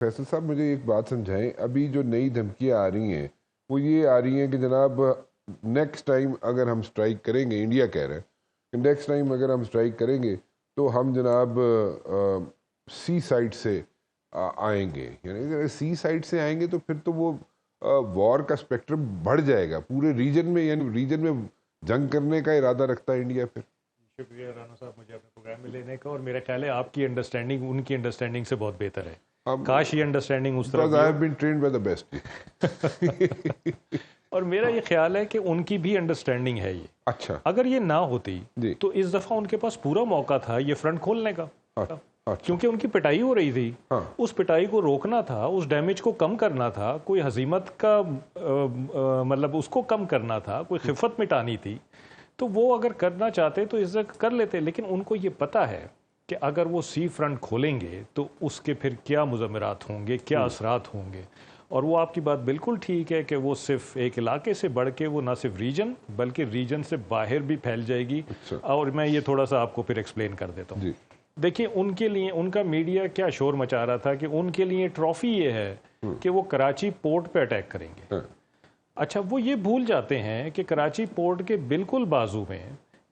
فیصل صاحب مجھے ایک بات سمجھائیں، ابھی جو نئی دھمکیاں آ رہی ہیں وہ یہ آ رہی ہیں کہ جناب نیکسٹ ٹائم اگر ہم سٹرائک کریں گے، انڈیا کہہ رہا ہے کہ نیکسٹ ٹائم اگر ہم سٹرائک کریں گے تو ہم جناب سی سائڈ سے آئیں گے. یعنی اگر سی سائڈ سے آئیں گے تو پھر تو وہ وار کا اسپیکٹرم بڑھ جائے گا پورے ریجن میں، یعنی ریجن میں جنگ کرنے کا ارادہ رکھتا ہے انڈیا. پھر شکریہ رانا صاحب مجھے اپنے پروگرام میں لینے کا، اور میرا خیال ہے آپ کی انڈرسٹینڈنگ ان کی انڈرسٹینڈنگ سے بہت بہتر ہے. کاش یہ انڈرسٹینڈنگ اس طرح I have been trained by the best. اور میرا یہ خیال ہے کہ ان کی بھی انڈرسٹینڈنگ ہے یہ. اچھا اگر یہ نہ ہوتی تو اس دفعہ ان کے پاس پورا موقع تھا یہ فرنٹ کھولنے کا، کیونکہ ان کی پٹائی ہو رہی تھی. اس پٹائی کو روکنا تھا، اس ڈیمیج کو کم کرنا تھا، کوئی ہزیمت کا مطلب اس کو کم کرنا تھا، کوئی خفت مٹانی تھی. تو وہ اگر کرنا چاہتے تو اس وقت کر لیتے، لیکن ان کو یہ پتا ہے کہ اگر وہ سی فرنٹ کھولیں گے تو اس کے پھر کیا مضمرات ہوں گے، کیا اثرات ہوں گے. اور وہ آپ کی بات بالکل ٹھیک ہے کہ وہ صرف ایک علاقے سے بڑھ کے وہ نہ صرف ریجن بلکہ ریجن سے باہر بھی پھیل جائے گی. اور میں یہ تھوڑا سا آپ کو پھر ایکسپلین کر دیتا ہوں. دیکھیں ان کے لیے ان کا میڈیا کیا شور مچا رہا تھا کہ ان کے لیے ٹرافی یہ ہے کہ وہ کراچی پورٹ پہ اٹیک کریں گے. اچھا وہ یہ بھول جاتے ہیں کہ کراچی پورٹ کے بالکل بازو میں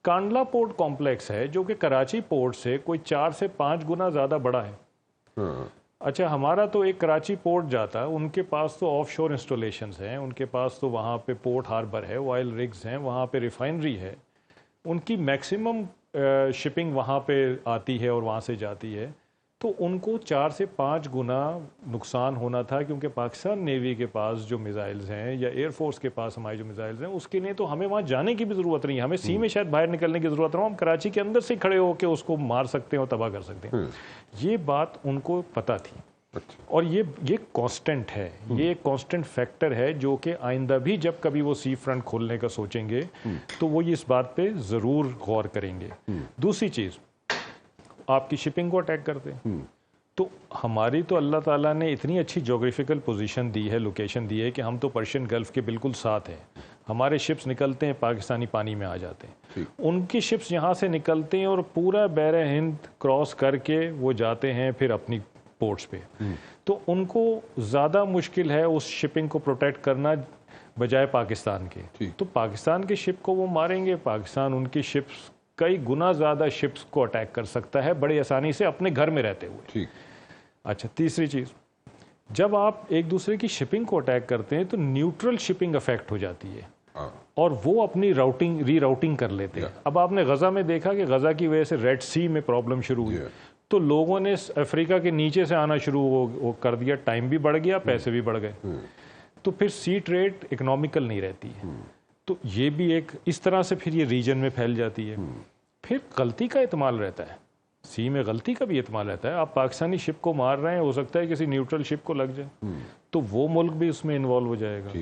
کانڈلا پورٹ کمپلیکس ہے جو کہ کراچی پورٹ سے کوئی 4 سے 5 گنا زیادہ بڑا ہے. اچھا ہمارا تو ایک کراچی پورٹ جاتا ہے، ان کے پاس تو آف شور انسٹالیشنز ہیں، ان کے پاس تو وہاں پہ پورٹ ہاربر ہے، آئل رگز ہیں، وہاں پہ ریفائنری ہے، ان کی میکسیمم شپنگ وہاں پہ آتی ہے اور وہاں سے جاتی ہے. تو ان کو 4 سے 5 گنا نقصان ہونا تھا، کیونکہ پاکستان نیوی کے پاس جو میزائلز ہیں یا ایئر فورس کے پاس ہمارے جو میزائلز ہیں اس کے لیے تو ہمیں وہاں جانے کی بھی ضرورت نہیں ہے، ہمیں سی میں شاید باہر نکلنے کی ضرورت نہ ہو، ہم کراچی کے اندر سے کھڑے ہو کے اس کو مار سکتے ہیں اور تباہ کر سکتے ہیں. یہ بات ان کو پتہ تھی. اور یہ کانسٹنٹ ہے، یہ ایک کانسٹنٹ فیکٹر ہے جو کہ آئندہ بھی جب کبھی وہ سی فرنٹ کھولنے کا سوچیں گے تو وہ اس بات پہ ضرور غور کریں گے. دوسری چیز، آپ کی شپنگ کو اٹیک کرتے تو ہماری تو اللہ تعالیٰ نے اتنی اچھی جغرافیکل پوزیشن دی ہے، لوکیشن دی ہے کہ ہم تو پرشین گلف کے بالکل ساتھ ہیں. ہمارے شپس نکلتے ہیں پاکستانی پانی میں آ جاتے ہیں، ان کی شپس یہاں سے نکلتے ہیں اور پورا بحر ہند کراس کر کے وہ جاتے ہیں پھر اپنی پورٹس پہ. تو ان کو زیادہ مشکل ہے اس شپنگ کو پروٹیکٹ کرنا بجائے پاکستان کے. تو پاکستان کے شپ کو وہ ماریں گے، پاکستان ان کی شپس کئی گنا زیادہ شپس کو اٹیک کر سکتا ہے بڑی آسانی سے اپنے گھر میں رہتے ہوئے. اچھا تیسری چیز، جب آپ ایک دوسرے کی شپنگ کو اٹیک کرتے ہیں تو نیوٹرل شپنگ افیکٹ ہو جاتی ہے اور وہ اپنی ری راؤٹنگ کر لیتے ہیں. اب آپ نے غزہ میں دیکھا کہ غزہ کی وجہ سے ریڈ سی میں پرابلم شروع ہوئی تو لوگوں نے افریقہ کے نیچے سے آنا شروع کر دیا، ٹائم بھی بڑھ گیا، پیسے بھی بڑھ گئے. تو پھر سی ٹریڈ اکنامیکل نہیں رہتی ہے. تو یہ بھی ایک اس طرح سے پھر یہ ریجن میں پھیل جاتی ہے. پھر غلطی کا احتمال رہتا ہے، سی میں غلطی کا بھی احتمال رہتا ہے. آپ پاکستانی شپ کو مار رہے ہیں، ہو سکتا ہے کسی نیوٹرل شپ کو لگ جائے تو وہ ملک بھی اس میں انوالو ہو جائے گا.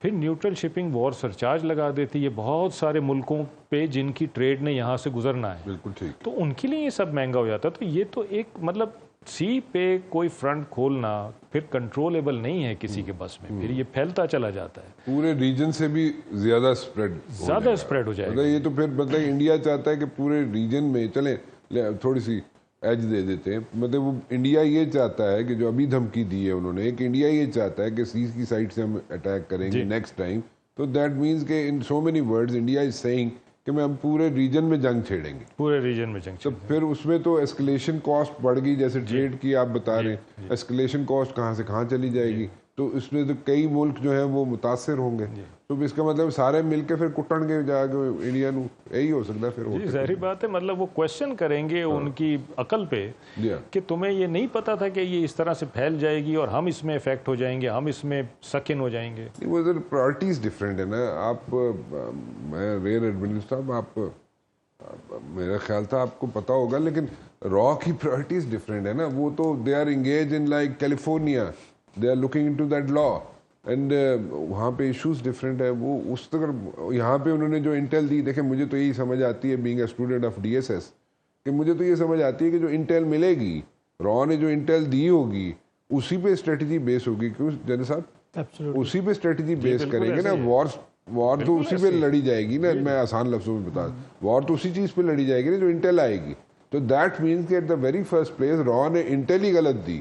پھر نیوٹرل شپنگ وار سرچارج لگا دیتی ہے بہت سارے ملکوں پہ جن کی ٹریڈ نے یہاں سے گزرنا ہے. تو ان کے لیے یہ سب مہنگا ہو جاتا ہے. تو یہ تو ایک مطلب سی پہ کوئی فرنٹ کھولنا پھر کنٹرولیبل نہیں ہے کسی کے بس میں، پھر یہ پھیلتا چلا جاتا ہے، پورے ریجن سے بھی زیادہ اسپریڈ ہو جائے گا. یہ تو پھر مطلب انڈیا چاہتا ہے کہ پورے ریجن میں چلیں، تھوڑی سی ایج دے دیتے ہیں. مطلب وہ انڈیا یہ چاہتا ہے کہ جو ابھی دھمکی دی ہے انہوں نے کہ انڈیا یہ چاہتا ہے کہ سی کی سائڈ سے ہم اٹیک کریں گے نیکسٹ ٹائم. تو دیٹ مینس کہ in so many words India is seeing کہ ہم پورے ریجن میں جنگ چھیڑیں گے، پورے ریجن میں جنگ. تو پھر اس میں تو اسکلیشن کاسٹ بڑھ گئی، جیسے ٹریڈ کی آپ بتا رہے ہیں، اسکلیشن کاسٹ کہاں سے کہاں چلی جائے گی. تو اس میں تو کئی ملک جو ہیں وہ متاثر ہوں گے. تو اس کا مطلب سارے مل کے پھر کٹن گے جا کے انڈیا نو، یہی ہو سکتا ہے. پھر ظاہری بات ہے، مطلب وہ کوشچن کریں گے ان کی عقل پہ کہ تمہیں یہ نہیں پتا تھا کہ یہ اس طرح سے پھیل جائے گی اور ہم اس میں افیکٹ ہو جائیں گے، ہم اس میں سکن ہو جائیں گے. وہ پرائرٹیز ڈفرینٹ ہے نا. آپ میں ریئر ایڈمنسٹریٹر صاحب، آپ میرا خیال تھا آپ کو پتا ہوگا، لیکن را کی پرائرٹیز ڈفرینٹ ہے نا. وہ تو they are engage in like California, they are looking into that law and وہاں پہ ایشوز ڈفرینٹ ہے. وہ اس طرح یہاں پہ انہوں نے جو انٹیل دی، دیکھیں مجھے تو یہی سمجھ آتی ہے being a student of D S S کہ مجھے تو یہ سمجھ آتی ہے کہ جو انٹیل ملے گی، را نے جو انٹیل دی ہوگی اسی پہ اسٹریٹجی بیس ہوگی. کیوں جنرل صاحب؟ اسی پہ اسٹریٹجی بیس کریں گے نا. وار تو اسی پہ لڑی جائے گی نا. میں آسان لفظوں میں بتا دوں، وار تو اسی چیز پہ لڑی جائے گی نا جو انٹیل آئے گی. تو دیٹ مینس کہ at the very first place را نے انٹیل ہی غلط دی.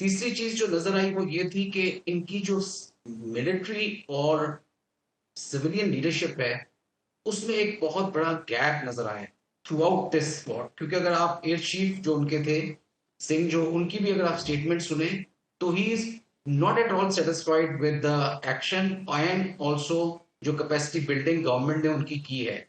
تیسری چیز جو نظر آئی وہ یہ تھی کہ ان کی جو ملٹری اور سویلین لیڈرشپ ہے اس میں ایک بہت بڑا گیپ نظر آیا تھرو آؤٹ دس وار. کیونکہ اگر آپ ایئر چیف جو ان کے تھے سنگھ جو ان کی بھی اگر آپ اسٹیٹمنٹ سنیں تو he is not at all satisfied with the action and also جو کیپیسٹی بلڈنگ گورنمنٹ نے ان کی ہے.